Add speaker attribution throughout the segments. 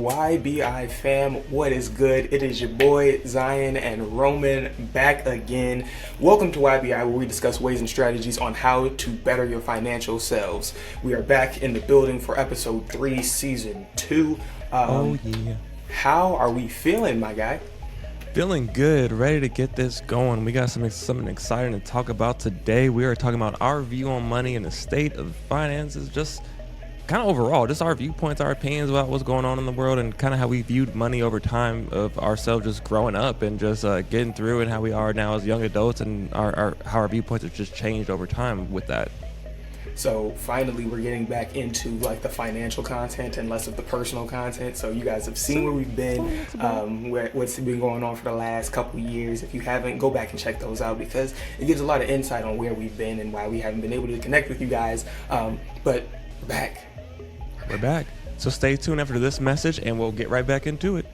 Speaker 1: YBI fam? What is good? It is your boy Zion and Roman back again. Welcome to YBI, where we discuss ways and strategies on how to better your financial selves. We are back in the building for episode 3, season 2.
Speaker 2: Oh yeah.
Speaker 1: How are we feeling, my guy?
Speaker 2: Feeling good, ready to get this going. We got something exciting to talk about today. We are talking about our view on money and the state of finances, just kind of overall, just our viewpoints, our opinions about what's going on in the world, and kind of how we viewed money over time of ourselves just growing up and just getting through, and how we are now as young adults, and how our viewpoints have just changed over time with that.
Speaker 1: So finally, we're getting back into like the financial content and less of the personal content. So you guys have seen where we've been, what's been going on for the last couple of years. If you haven't, go back and check those out, because it gives a lot of insight on where we've been and why we haven't been able to connect with you guys. But we're back.
Speaker 2: So stay tuned after this message and we'll get right back into it.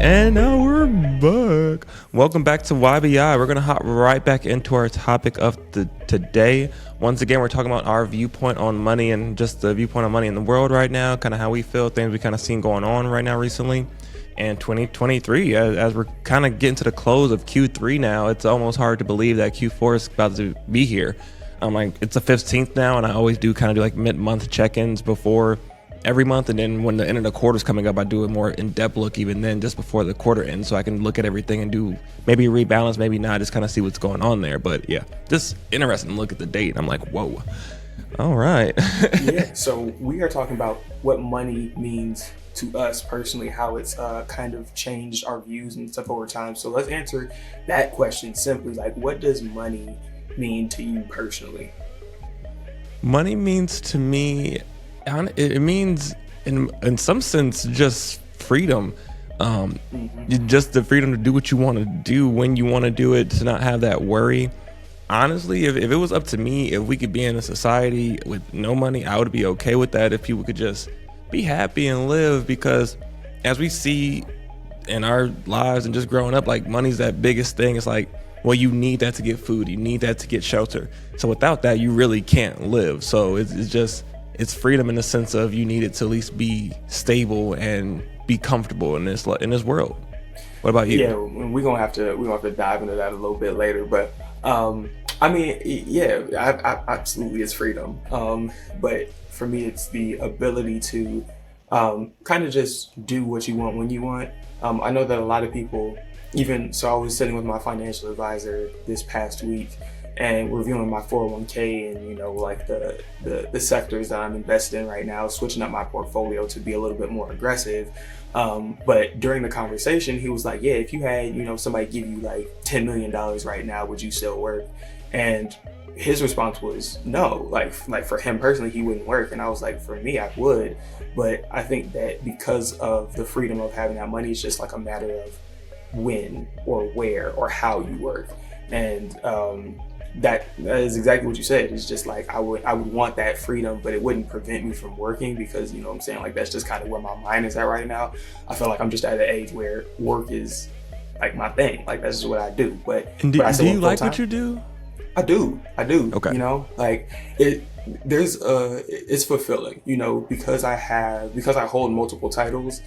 Speaker 2: And now we're back. Welcome back to YBI. We're going to hop right back into our topic of today. Once again, we're talking about our viewpoint on money and just the viewpoint on money in the world right now, kind of how we feel, things we kind of seen going on right now recently. And 2023, as we're kind of getting to the close of Q3 now, it's almost hard to believe that Q4 is about to be here. Like, it's the 15th now, and I always do kind of do like mid-month check-ins before every month, and then when the end of the quarter's coming up, I do a more in-depth look even then, just before the quarter ends, so I can look at everything and do maybe rebalance, maybe not, just kind of see what's going on there. But yeah, just interesting to look at the date. I'm like, whoa, all right.
Speaker 1: Yeah, so we are talking about what money means to us personally, how it's kind of changed our views and stuff over time. So let's answer that question simply, like, what does money mean to you personally?
Speaker 2: Money means to me, it means in some sense just freedom, just the freedom to do what you want to do when you want to do it, to not have that worry. Honestly, if it was up to me, if we could be in a society with no money, I would be okay with that. If people could just be happy and live, because as we see in our lives and just growing up, like, money's that biggest thing. It's like, well, you need that to get food, you need that to get shelter, so without that you really can't live. So it's freedom in the sense of you need it to at least be stable and be comfortable in this world. What about you?
Speaker 1: Yeah, we're gonna have to dive into that a little bit later, but I mean, yeah, I absolutely, it's freedom. But for me, it's the ability to kind of just do what you want when you want. I know that a lot of people, even so, I was sitting with my financial advisor this past week and reviewing my 401k and, you know, like the sectors that I'm invested in right now, switching up my portfolio to be a little bit more aggressive. But during the conversation, he was like, yeah, if you had, you know, somebody give you like $10 million right now, would you still work? And his response was no. Like for him personally, he wouldn't work. And I was like, for me, I would. But I think that because of the freedom of having that money, it's just like a matter of when or where or how you work. And that is exactly what you said. It's just like I would want that freedom, but it wouldn't prevent me from working, because, you know what I'm saying, like, that's just kind of where my mind is at right now. I feel like I'm just at an age where work is like my thing. Like, that's just what I do. But
Speaker 2: do you like what you do?
Speaker 1: I do.
Speaker 2: Okay.
Speaker 1: You know, like, it's fulfilling, you know, because I hold multiple titles.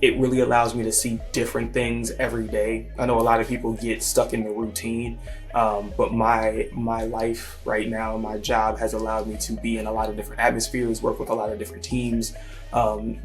Speaker 1: It really allows me to see different things every day. I know a lot of people get stuck in the routine, but my life right now, my job has allowed me to be in a lot of different atmospheres, work with a lot of different teams,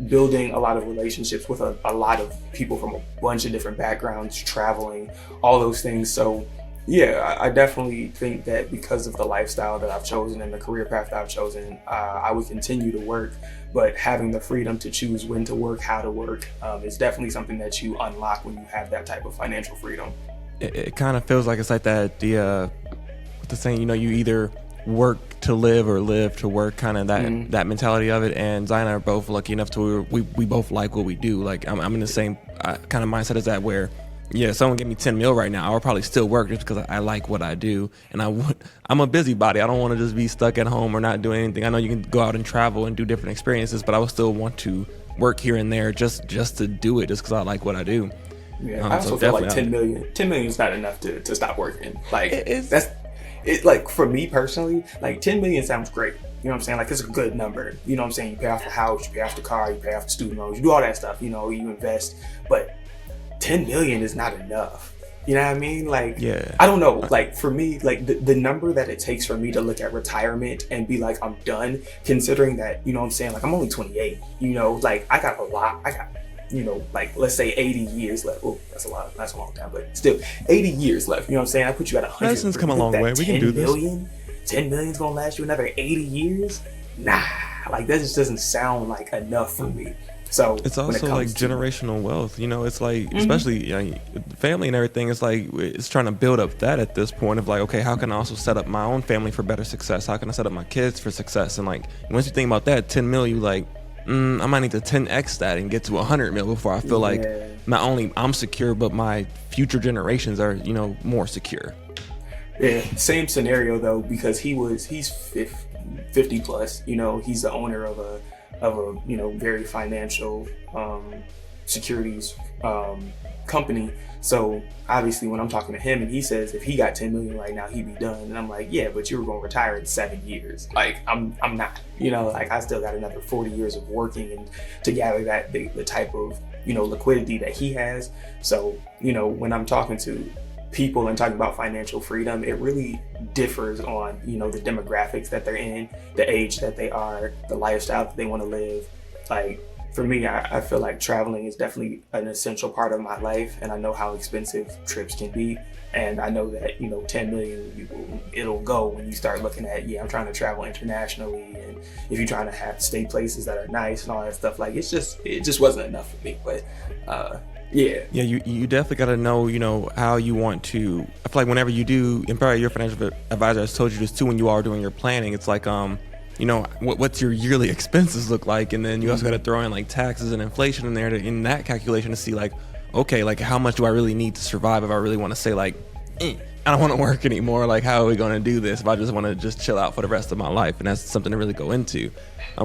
Speaker 1: building a lot of relationships with a lot of people from a bunch of different backgrounds, traveling, all those things. So yeah, I definitely think that because of the lifestyle that I've chosen and the career path that I've chosen, I would continue to work, but having the freedom to choose when to work, how to work, is definitely something that you unlock when you have that type of financial freedom.
Speaker 2: It kind of feels like it's like that, with the saying, you know, you either work to live or live to work, kind of that mentality of it. And Zion and I are both lucky enough to we both like what we do. Like, I'm in the same kind of mindset as that, where yeah, someone give me 10 mil right now, I would probably still work just because I like what I do. And I'm a busybody. I don't want to just be stuck at home or not doing anything. I know you can go out and travel and do different experiences, but I would still want to work here and there just to do it, just because I like what I do.
Speaker 1: Yeah, I
Speaker 2: So
Speaker 1: also feel like
Speaker 2: definitely,
Speaker 1: 10 million is not enough to stop working. Like
Speaker 2: it's
Speaker 1: that's it. Like for me personally, like 10 million sounds great. You know what I'm saying? Like it's a good number. You know what I'm saying? You pay off the house, you pay off the car, you pay off the student loans, you do all that stuff. You know, you invest, but 10 million is not enough. You know what I mean? Like,
Speaker 2: yeah.
Speaker 1: I don't know. Like, for me, like, the number that it takes for me to look at retirement and be like, I'm done, considering that, you know what I'm saying? Like, I'm only 28, you know? Like, I got a lot. I got, you know, like, let's say 80 years left. Oh, that's a lot. That's a long time, but still, 80 years left. You know what I'm saying? I put you at 100.
Speaker 2: Medicine's come a long way. We can do this.
Speaker 1: 10 million's gonna last you another 80 years? Nah. Like, that just doesn't sound like enough for me. So
Speaker 2: It's also like generational wealth, you know. It's like, especially family and everything. It's like it's trying to build up that at this point of like, okay, how can I also set up my own family for better success? How can I set up my kids for success? And like once you think about that, 10 mil, you like, I might need to 10x that and get to 100 mil before I feel like not only I'm secure, but my future generations are, you know, more secure.
Speaker 1: Yeah, same scenario though, because he's 50 plus. You know, he's the owner of a you know very financial securities company. So obviously, when I'm talking to him and he says if he got 10 million right now, he'd be done. And I'm like, yeah, but you were going to retire in 7 years. Like I'm not. You know, like I still got another 40 years of working and to gather that the type of you know liquidity that he has. So you know, when I'm talking to people and talking about financial freedom, it really differs on you know the demographics that they're in, the age that they are, the lifestyle that they want to live. Like for me, I feel like traveling is definitely an essential part of my life, and I know how expensive trips can be, and I know that you know 10 million it'll go when you start looking at I'm trying to travel internationally, and if you're trying to stay places that are nice and all that stuff, like it just wasn't enough for me. But yeah,
Speaker 2: you definitely got to know, you know, how you want to. I feel like whenever you do, and probably your financial advisor has told you this too, when you are doing your planning, it's like, you know, what's your yearly expenses look like, and then you also got to throw in like taxes and inflation in there in that calculation to see like, okay, like how much do I really need to survive if I really want to say like, I don't want to work anymore. Like, how are we going to do this if I just want to just chill out for the rest of my life? And that's something to really go into.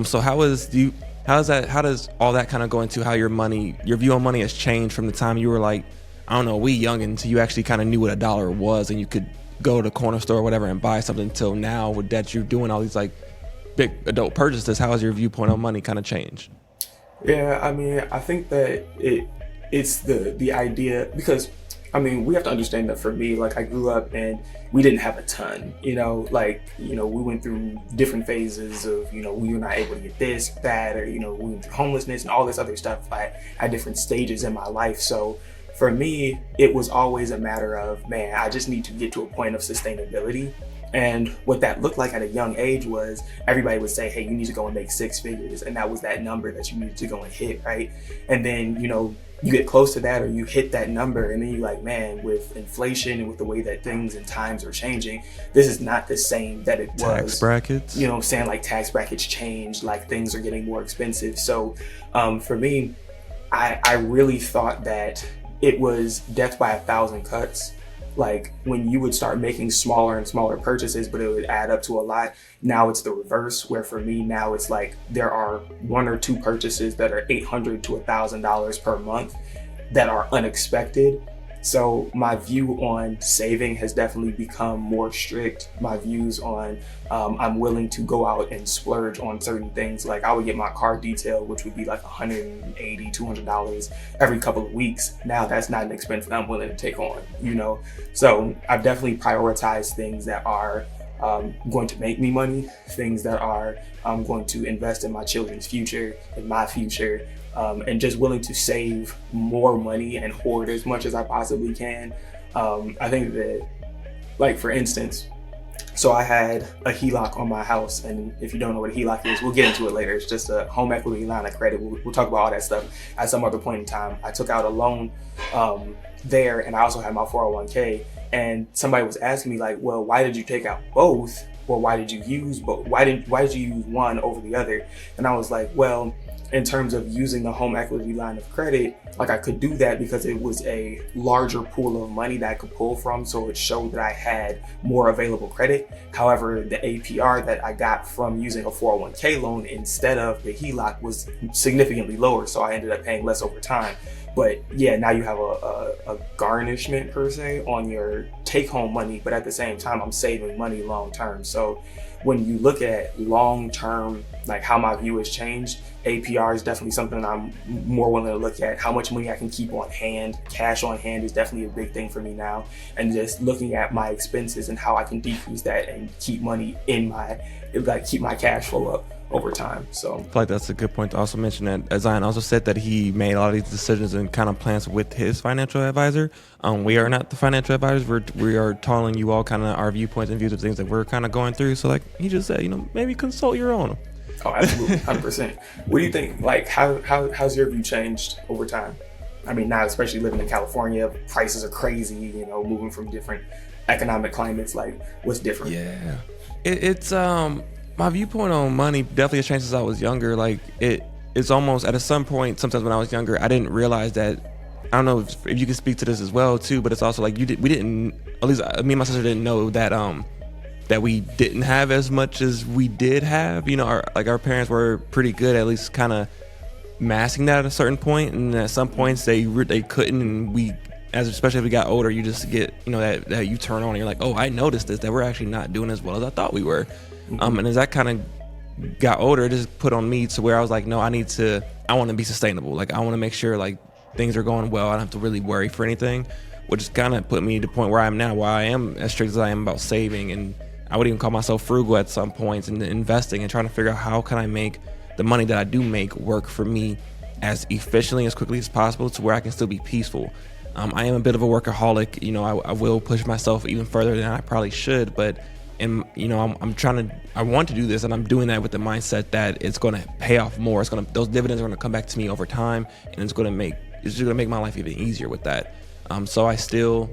Speaker 2: So how does all that kind of go into how your view on money has changed from the time you were like, I don't know, youngin', to you actually kind of knew what a dollar was and you could go to the corner store or whatever and buy something, till now with that you're doing all these like big adult purchases? How has your viewpoint on money kind of changed?
Speaker 1: Yeah, I mean, I think that it's the idea, because I mean, we have to understand that for me, like I grew up and we didn't have a ton, you know, like, you know, we went through different phases of, you know, we were not able to get this, that, or, you know, we went through homelessness and all this other stuff at different stages in my life. So for me, it was always a matter of, man, I just need to get to a point of sustainability. And what that looked like at a young age was everybody would say, hey, you need to go and make 6 figures. And that was that number that you needed to go and hit, right? And then, you know, you get close to that or you hit that number and then you're like, man, with inflation and with the way that things and times are changing, this is not the same that it was.
Speaker 2: Tax brackets.
Speaker 1: You know what I'm saying? Like tax brackets change, like things are getting more expensive. So for me, I really thought that it was death by 1,000 cuts. Like when you would start making smaller and smaller purchases, but it would add up to a lot. Now it's the reverse, where for me now it's like there are 1 or 2 purchases that are $800 to $1,000 per month that are unexpected. So my view on saving has definitely become more strict. My views on I'm willing to go out and splurge on certain things. Like I would get my car detailed, which would be like $180, $200 every couple of weeks. Now that's not an expense that I'm willing to take on, you know? So I've definitely prioritized things that are going to make me money, things that are going to invest in my children's future, in my future, and just willing to save more money and hoard as much as I possibly can. I think that, like for instance, so I had a HELOC on my house, and if you don't know what a HELOC is, we'll get into it later. It's just a home equity line of credit. We'll talk about all that stuff at some other point in time. I took out a loan there, and I also had my 401k. And somebody was asking me like, well, why did you take out both? Or why did you use both? Why did you use one over the other? And I was like, well, in terms of using the home equity line of credit, like I could do that because it was a larger pool of money that I could pull from. So it showed that I had more available credit. However, the APR that I got from using a 401k loan instead of the HELOC was significantly lower. So I ended up paying less over time. But yeah, now you have a garnishment per se on your take home money, but at the same time, I'm saving money long term. So when you look at long term, like how my view has changed, APR is definitely something I'm more willing to look at. How much money I can keep on hand, cash on hand is definitely a big thing for me now. And just looking at my expenses and how I can decrease that and keep money in my, like keep my cash flow up over time. So
Speaker 2: I feel like that's a good point to also mention that Zion also said that he made a lot of these decisions and kind of plans with his financial advisor. We are not the financial advisors. We are telling you all kind of our viewpoints and views of things that we're kind of going through. So like he just said, maybe consult your own.
Speaker 1: Oh, absolutely, 100%. What do you think? Like, how's your view changed over time? I mean, now especially living in California, prices are crazy. Moving from different economic climates. Like, what's different?
Speaker 2: Yeah, it's my viewpoint on money definitely has changed since I was younger. Like it's almost at some point. Sometimes when I was younger, I didn't realize that. I don't know if you can speak to this as well too, but it's also like we didn't. At least me and my sister didn't know that that we didn't have as much as we did have. Our parents were pretty good at least kind of masking that at a certain point, and at some points they couldn't. And we, especially as we got older, you just get that you turn on and you're like, oh, I noticed this, that we're actually not doing as well as I thought we were. And as that kind of got older, it just put on me to where I was like, no, I want to be sustainable. Like I want to make sure like things are going well. I don't have to really worry for anything, which is kind of put me to the point where I am now, where I am as strict as I am about saving. And I would even call myself frugal at some points and investing and trying to figure out how can I make the money that I do make work for me as efficiently, as quickly as possible to where I can still be peaceful. I am a bit of a workaholic. I will push myself even further than I probably should, but I want to do this, and I'm doing that with the mindset that it's going to pay off more. Those dividends are going to come back to me over time, and it's going to make my life even easier with that. So I still,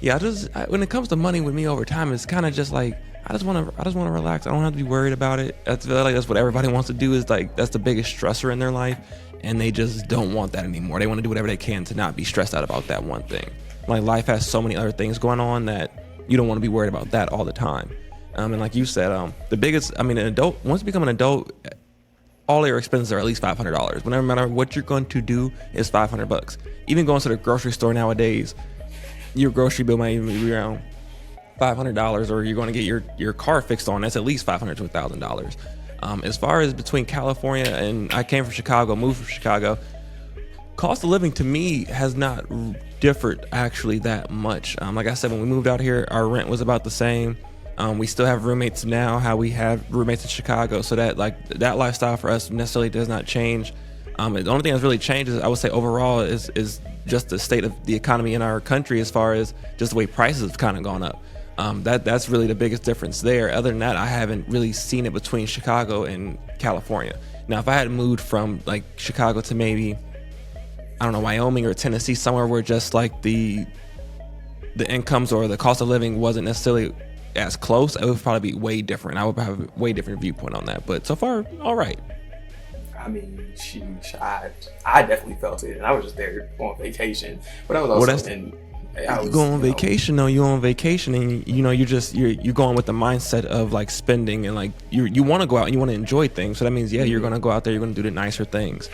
Speaker 2: when it comes to money with me over time, it's kind of just like I just want to relax. I don't have to be worried about it. I feel like that's what everybody wants to do. Is like that's the biggest stressor in their life, and they just don't want that anymore. They want to do whatever they can to not be stressed out about that one thing. Like life has so many other things going on that you don't want to be worried about that all the time. And like you said, an adult, once you become an adult, all your expenses are at least $500. No matter what you're going to do is $500. Even going to the grocery store nowadays, your grocery bill might even be around $500, or you're going to get your car fixed on. That's at least $500 to $1,000. As far as between California and I came from Chicago, moved from Chicago, cost of living to me has not differed actually that much. Like I said, when we moved out here, our rent was about the same. We still have roommates now, how we have roommates in Chicago. So that lifestyle for us necessarily does not change. The only thing that's really changed is, I would say overall, is just the state of the economy in our country as far as just the way prices have kind of gone up. That's really the biggest difference there. Other than that, I haven't really seen it between Chicago and California. Now, if I had moved from like Chicago to maybe, I don't know, Wyoming or Tennessee, somewhere where just like the incomes or the cost of living wasn't necessarily as close, it would probably be way different. I would have a way different viewpoint on that. But so far, all right.
Speaker 1: I mean, I definitely felt it, and I was just there on vacation. But I was also
Speaker 2: you go on vacation though. You're on vacation, and you're going with the mindset of like spending, and like you want to go out and you want to enjoy things. So that means you're gonna go out there. You're gonna do the nicer things.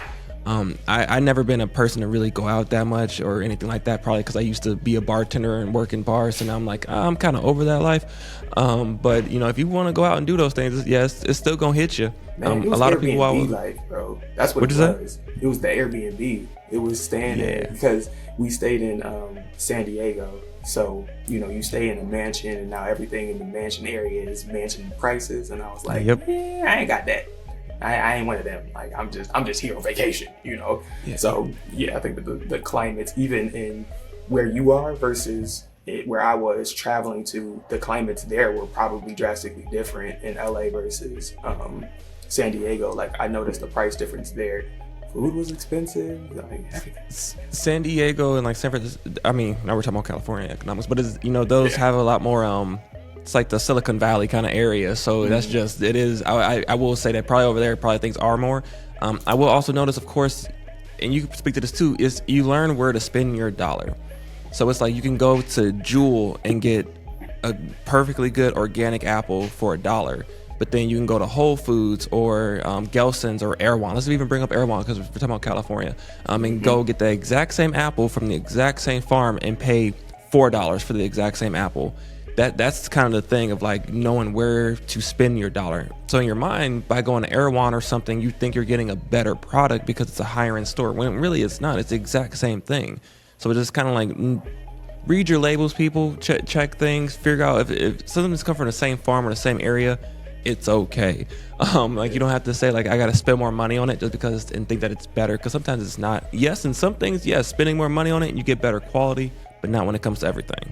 Speaker 2: I never been a person to really go out that much or anything like that, probably because I used to be a bartender and work in bars, and I'm like, I'm kind of over that life. But if you want to go out and do those things, yes, it's still gonna hit you.
Speaker 1: Man, it was
Speaker 2: a lot
Speaker 1: Airbnb
Speaker 2: of people
Speaker 1: life, bro. That's what it was. It was the Airbnb. It was staying there because we stayed in San Diego. So, you stay in a mansion, and now everything in the mansion area is mansion prices. And I was like, I ain't got that. I ain't one of them. Like I'm just here on vacation, Yeah. So I think that the climates, even in where you are versus where I was traveling to, the climates there were probably drastically different in LA versus San Diego. Like I noticed the price difference there. Food was expensive. Like everything.
Speaker 2: San Diego and like San Francisco. I mean, now we're talking about California economics, but those have a lot more. It's like the Silicon Valley kind of area, so that's just it is. I will say that probably over there, probably things are more. I will also notice, of course, and you can speak to this too, is you learn where to spend your dollar. So it's like you can go to Jewel and get a perfectly good organic apple for $1, But then you can go to Whole Foods or Gelson's or Erewhon. Let's even bring up Erewhon because we're talking about California. And go get the exact same apple from the exact same farm and pay $4 for the exact same apple. That's kind of the thing of like knowing where to spend your dollar. So in your mind, by going to Erewhon or something, you think you're getting a better product because it's a higher end store, when really it's not. It's the exact same thing. So it's just kind of like, read your labels, people. Check things. Figure out if something's come from the same farm or the same area, it's okay. Like you don't have to say like I got to spend more money on it just because and think that it's better, because sometimes it's not. Yes, in some things, yes, spending more money on it, you get better quality, but not when it comes to everything.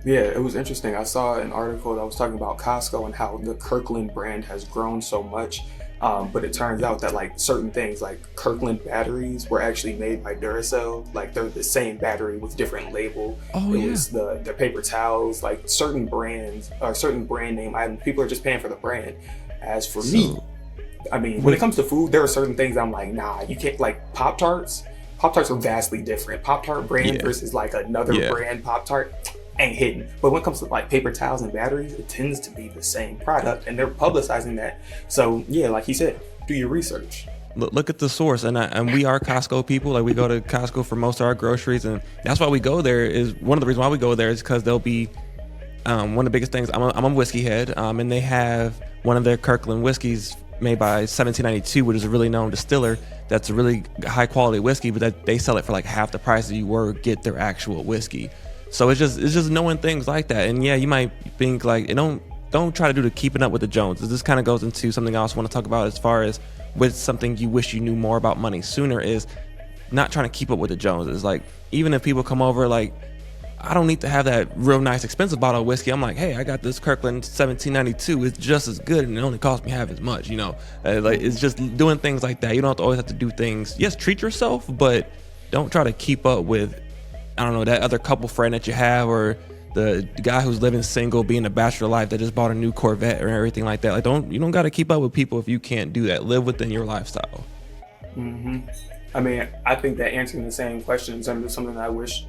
Speaker 1: Yeah, it was interesting. I saw an article that was talking about Costco and how the Kirkland brand has grown so much. But it turns out that like certain things like Kirkland batteries were actually made by Duracell. Like they're the same battery with different label.
Speaker 2: Oh,
Speaker 1: it
Speaker 2: yeah.
Speaker 1: was the paper towels, like certain brands or certain brand name items. People are just paying for the brand. As for me, I mean, when it comes to food, there are certain things I'm like, nah, you can't, like Pop-Tarts. Pop-Tarts are vastly different. Pop-Tart brand versus like another brand Pop-Tart ain't hidden. But when it comes to like paper towels and batteries, it tends to be the same product, and they're publicizing that. So yeah, like he said, do your research.
Speaker 2: Look at the source, and we are Costco people. Like we go to Costco for most of our groceries, and that's why we go there. Is one of the reasons why we go there is because they'll be one of the biggest things. I'm a whiskey head, and they have one of their Kirkland whiskeys made by 1792, which is a really known distiller. That's a really high quality whiskey, but that they sell it for like half the price that you were get their actual whiskey. So it's just knowing things like that. And yeah, you might think like, don't try to do the keeping up with the Joneses. This kind of goes into something else I want to talk about as far as with something you wish you knew more about money sooner, is not trying to keep up with the Joneses. Like even if people come over, like I don't need to have that real nice expensive bottle of whiskey. I'm like, hey, I got this Kirkland 1792. It's just as good and it only cost me half as much, you know? Like it's just doing things like that. You don't always have to do things. Yes, treat yourself, but don't try to keep up with, I don't know, that other couple friend that you have, or the guy who's living single, being a bachelor life that just bought a new Corvette or everything like that. Like you don't got to keep up with people if you can't do that. Live within your lifestyle.
Speaker 1: I mean, I think that answering the same question in terms of something that I wish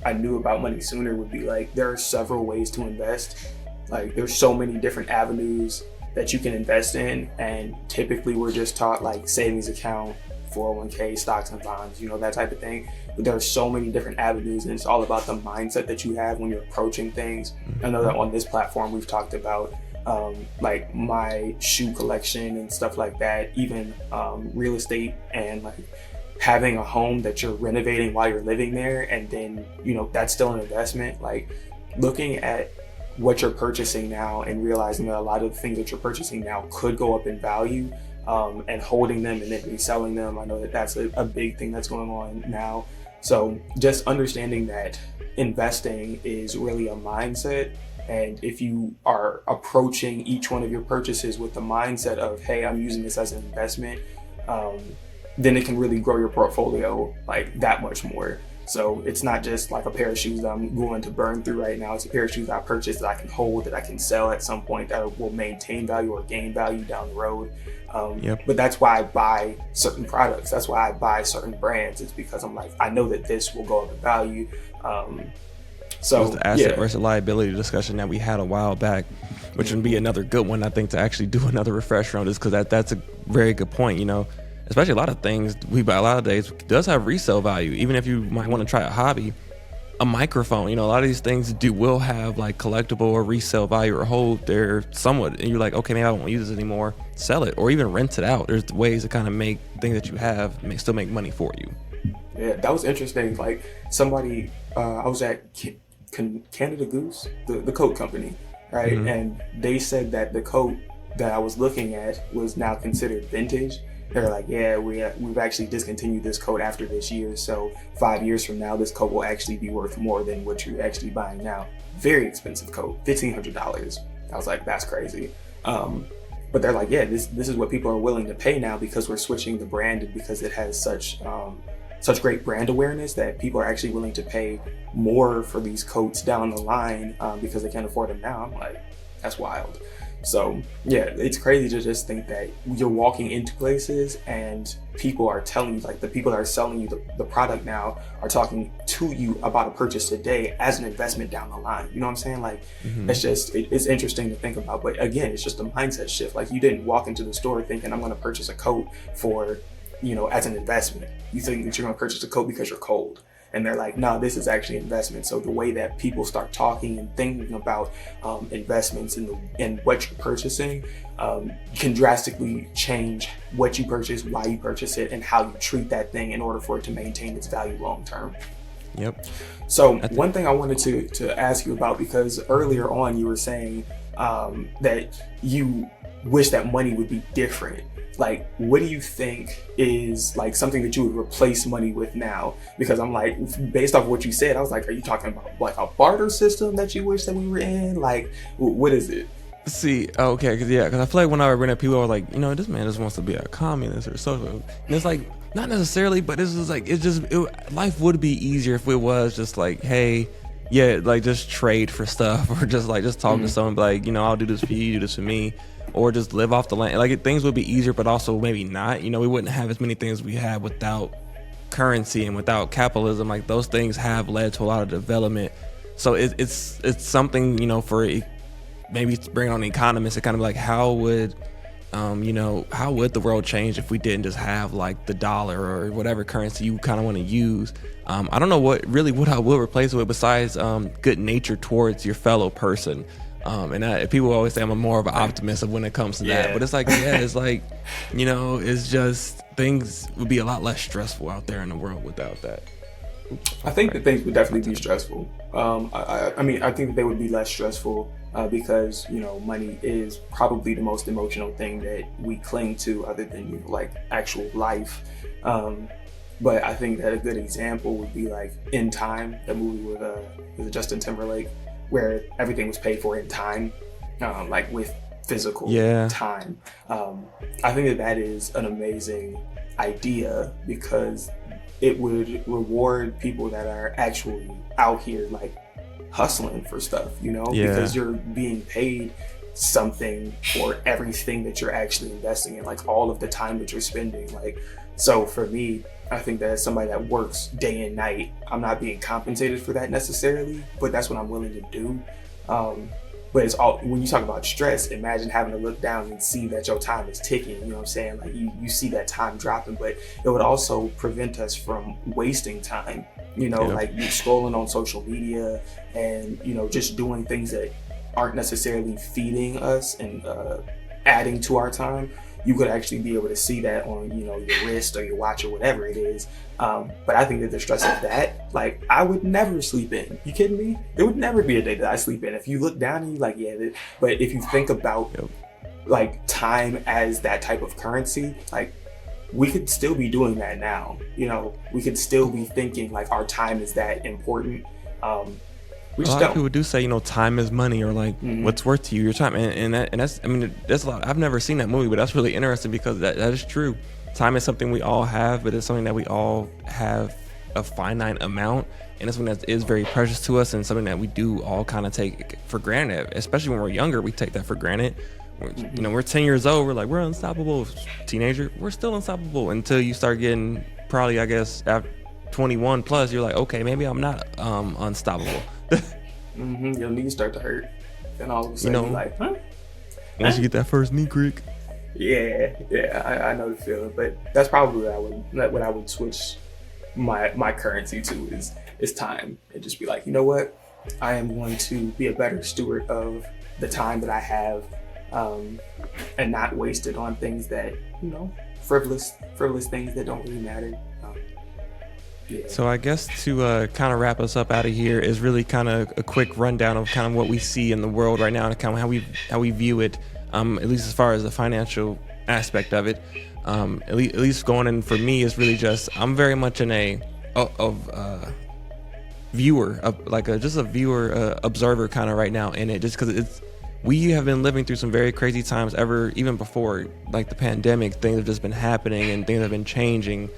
Speaker 1: I knew about money sooner would be like, there are several ways to invest. Like there's so many different avenues that you can invest in, and typically we're just taught like savings account, 401k, stocks and bonds, you know, that type of thing. But there are so many different avenues, and it's all about the mindset that you have when you're approaching things. I know that on this platform we've talked about like my shoe collection and stuff like that, even real estate, and like having a home that you're renovating while you're living there, and then, you know, that's still an investment. Like looking at what you're purchasing now and realizing that a lot of the things that you're purchasing now could go up in value, and holding them and then reselling them. I know that that's a big thing that's going on now. So just understanding that investing is really a mindset, and if you are approaching each one of your purchases with the mindset of, hey, I'm using this as an investment, then it can really grow your portfolio like that much more. So it's not just like a pair of shoes that I'm going to burn through right now. It's a pair of shoes that I purchased that I can hold, that I can sell at some point, that will maintain value or gain value down the road. But that's why I buy certain products. That's why I buy certain brands. It's because I'm like, I know that this will go up in value. So
Speaker 2: it was the asset versus liability discussion that we had a while back, which would be another good one, I think, to actually do another refresher on this, because that's a very good point, you know. Especially a lot of things we buy a lot of days does have resale value. Even if you might want to try a hobby, a microphone, you know, a lot of these things will have like collectible or resale value or hold there somewhat. And you're like, okay, maybe I don't want to use this anymore. Sell it or even rent it out. There's ways to kind of make things that you have still make money for you.
Speaker 1: Yeah, that was interesting. Like somebody, I was at Canada Goose, the coat company, right? And they said that the coat that I was looking at was now considered vintage. They're like, yeah, we've actually discontinued this coat after this year. So 5 years from now, this coat will actually be worth more than what you're actually buying now. Very expensive coat, $1,500. I was like, that's crazy. But they're like, yeah, this is what people are willing to pay now, because we're switching the brand, and because it has such great brand awareness that people are actually willing to pay more for these coats down the line, because they can't afford them now. I'm like, that's wild. So yeah, it's crazy to just think that you're walking into places and people are telling you, like the people that are selling you the product now are talking to you about a purchase today as an investment down the line. You know what I'm saying? Like
Speaker 2: Hmm.
Speaker 1: it's interesting to think about. But again, it's just a mindset shift. Like you didn't walk into the store thinking I'm going to purchase a coat for, as an investment. You think that you're going to purchase a coat because you're cold. And they're like, no, this is actually investment. So the way that people start talking and thinking about investments and what you're purchasing can drastically change what you purchase, why you purchase it, and how you treat that thing in order for it to maintain its value long term.
Speaker 2: Yep.
Speaker 1: So
Speaker 2: I think.
Speaker 1: one thing I wanted to ask you about, because earlier on you were saying that you wish that money would be different. Like, what do you think is like something that you would replace money with now? Because I'm like, based off what you said, I was like, are you talking about like a barter system that you wish that we were in? Like, what is it?
Speaker 2: See, okay, because I feel like when I run at people are like, this man just wants to be a communist or social, and it's like not necessarily, but it's just like life would be easier if it was just like, hey, yeah, like just trade for stuff or just talk to someone, like I'll do this for you, you do this for me, or just live off the land. Like things would be easier, but also maybe not. We wouldn't have as many things we have without currency and without capitalism. Like those things have led to a lot of development. So it's something for maybe bring on economists to kind of like how would the world change if we didn't just have like the dollar or whatever currency you kind of want to use. I don't know what I will replace it with besides good nature towards your fellow person. People always say I'm more of an optimist when it comes to that, but it's like, it's just things would be a lot less stressful out there in the world without that.
Speaker 1: I think that things would definitely be stressful. I mean, I think that they would be less stressful because money is probably the most emotional thing that we cling to, other than like actual life. But I think that a good example would be like In Time, the movie with Justin Timberlake, where everything was paid for in time, like with physical time. I think that is an amazing idea because it would reward people that are actually out here like hustling for stuff, because you're being paid something for everything that you're actually investing in, like all of the time that you're spending. Like, so for me, I think that as somebody that works day and night, I'm not being compensated for that necessarily, but that's what I'm willing to do. But it's all, when you talk about stress, imagine having to look down and see that your time is ticking. You know what I'm saying? Like you see that time dropping, but it would also prevent us from wasting time. Like you scrolling on social media and just doing things that aren't necessarily feeding us and adding to our time. You could actually be able to see that on your wrist or your watch or whatever it is. But I think that the stress of that, like, I would never sleep in. You kidding me? There would never be a day that I sleep in. If you look down and you're like, but if you think about like time as that type of currency, like we could still be doing that now. We could still be thinking like our time is that important. We
Speaker 2: A
Speaker 1: just
Speaker 2: lot
Speaker 1: don't.
Speaker 2: of people do say, time is money, or like what's worth to you your time, and that's, I mean, that's a lot. I've never seen that movie, but that's really interesting because that is true. Time is something we all have, but it's something that we all have a finite amount, and it's something that is very precious to us, and something that we do all kind of take for granted. Especially when we're younger, we take that for granted. We're 10 years old, we're like, we're unstoppable. Teenager, we're still unstoppable until you start getting, probably, I guess, after 21 plus, you're like, okay, maybe I'm not unstoppable.
Speaker 1: Your knees start to hurt, and all of a sudden you're like, huh?
Speaker 2: Once you get that first knee creak.
Speaker 1: Yeah, I know the feeling, but that's probably what I would switch my currency to is time, and just be like, you know what, I am going to be a better steward of the time that I have, and not waste it on things that frivolous things that don't really matter.
Speaker 2: So I guess to kind of wrap us up out of here is really kind of a quick rundown of kind of what we see in the world right now and kind of how we view it, at least as far as the financial aspect of it. At least going in for me is really just, I'm very much in a viewer, just a viewer, observer kind of right now in it, just because we have been living through some very crazy times even before like the pandemic. Things have just been happening and things have been changing.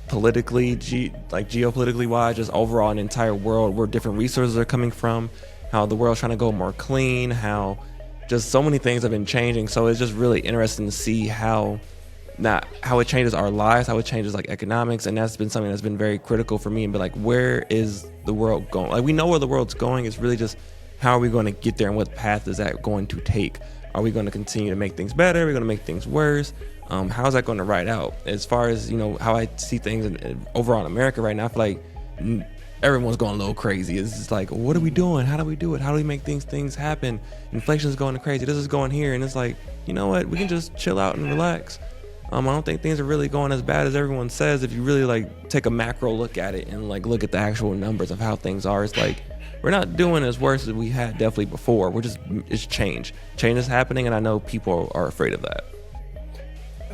Speaker 2: Politically, geopolitically wise, just overall an entire world where different resources are coming from, how the world's trying to go more clean, how just so many things have been changing. So it's just really interesting to see how it changes our lives, how it changes like economics. And that's been something that's been very critical for me, and be like, where is the world going? Like, we know where the world's going. It's really just, how are we going to get there, and what path is that going to take? Are we going to continue to make things better? Are we going to make things worse? How is that going to ride out? As far as, how I see things overall in America right now, I feel like everyone's going a little crazy. It's just like, what are we doing? How do we do it? How do we make things happen? Inflation's going crazy. This is going here. And it's like, you know what? We can just chill out and relax. I don't think things are really going as bad as everyone says. If you really like take a macro look at it and like look at the actual numbers of how things are, it's like, we're not doing as worse as we had definitely before. It's change. Change is happening, and I know people are afraid of that.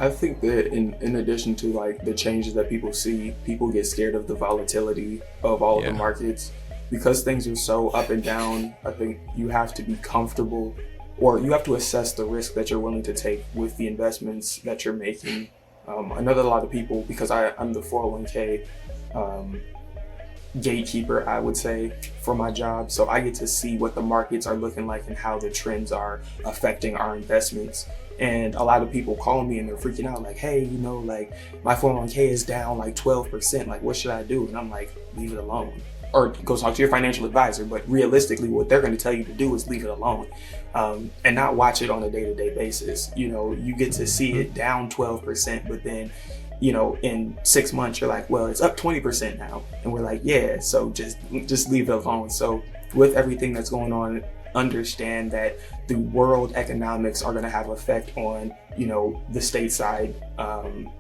Speaker 1: I think that in addition to like the changes that people see, people get scared of the volatility of all of the markets. Because things are so up and down, I think you have to be comfortable, or you have to assess the risk that you're willing to take with the investments that you're making. I know that a lot of people, because I'm the 401k gatekeeper, I would say, for my job. So I get to see what the markets are looking like and how the trends are affecting our investments. And a lot of people call me and they're freaking out like, hey, like my 401k is down like 12%. Like, what should I do? And I'm like, leave it alone. Or go talk to your financial advisor. But realistically, what they're going to tell you to do is leave it alone, and not watch it on a day-to-day basis. You get to see it down 12%, but then, in 6 months, you're like, well, it's up 20% now. And we're like, yeah, so just leave it alone. So with everything that's going on, understand that the world economics are going to have effect on, the stateside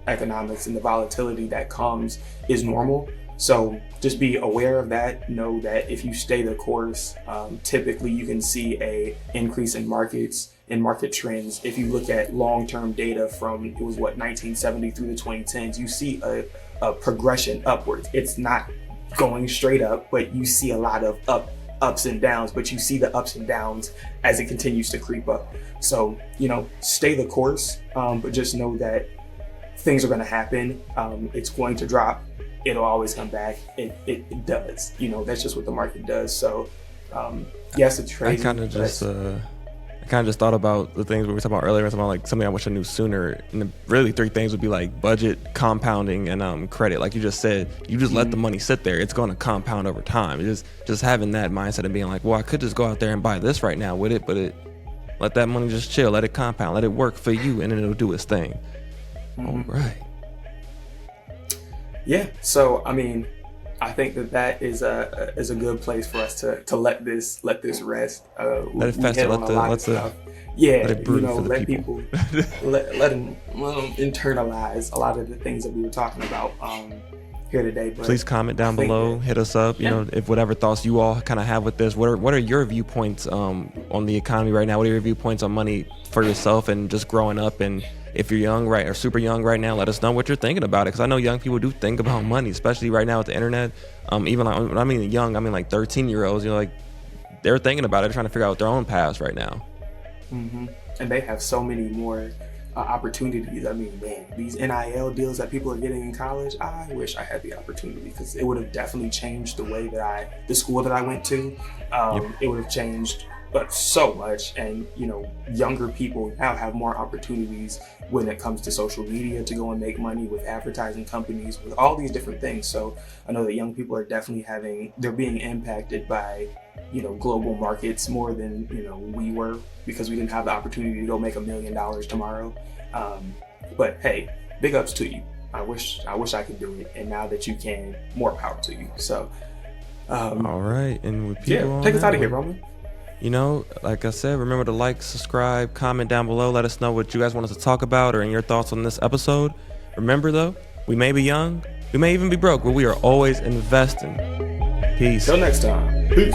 Speaker 1: economics, and the volatility that comes is normal. So just be aware of that. Know that if you stay the course, typically you can see a increase in markets and market trends. If you look at long-term data from, 1970 through the 2010s, you see a progression upwards. It's not going straight up, but you see a lot of ups and downs, but you see the ups and downs as it continues to creep up. So, stay the course, but just know that things are going to happen. It's going to drop. It'll always come back. It does. That's just what the market does. So, yes, it's crazy.
Speaker 2: I kind of just thought about the things we were talking about earlier. About like something I wish I knew sooner. And really, 3 things would be like budget, compounding, and credit. Like you just said, you just let the money sit there. It's going to compound over time. Just having that mindset and being like, well, I could just go out there and buy this right now with it, but let that money just chill, let it compound, let it work for you, and then it'll do its thing. All right. Yeah.
Speaker 1: So I think that is a good place for us to let this rest.
Speaker 2: Let it fester.
Speaker 1: Yeah,
Speaker 2: let it brew for the
Speaker 1: let
Speaker 2: people.
Speaker 1: let them internalize a lot of the things that we were talking about here today. But
Speaker 2: please comment down below, hit us up. If whatever thoughts you all kind of have with this. What are your viewpoints on the economy right now? What are your viewpoints on money for yourself and just growing up? And if you're young, right, or super young right now, let us know what you're thinking about it. Because I know young people do think about money, especially right now with the internet. Even like, when I mean young, I mean like 13-year-olds. Like they're thinking about it, trying to figure out their own paths right now.
Speaker 1: Mm-hmm. And they have so many more opportunities. These NIL deals that people are getting in college, I wish I had the opportunity, because it would have definitely changed the way that the school that I went to. It would have changed so much. And younger people now have more opportunities when it comes to social media to go and make money with advertising companies, with all these different things. So I know that young people are definitely they're being impacted by global markets more than we were, because we didn't have the opportunity to go make $1 million tomorrow. But hey, big ups to you. I wish I could do it, and now that you can, more power to you. So
Speaker 2: all right, and with people
Speaker 1: take us out of here, Roman.
Speaker 2: Like I said, remember to like, subscribe, comment down below. Let us know what you guys want us to talk about, or your thoughts on this episode. Remember though, we may be young, we may even be broke, but we are always investing. Peace.
Speaker 1: Till next time. Peace.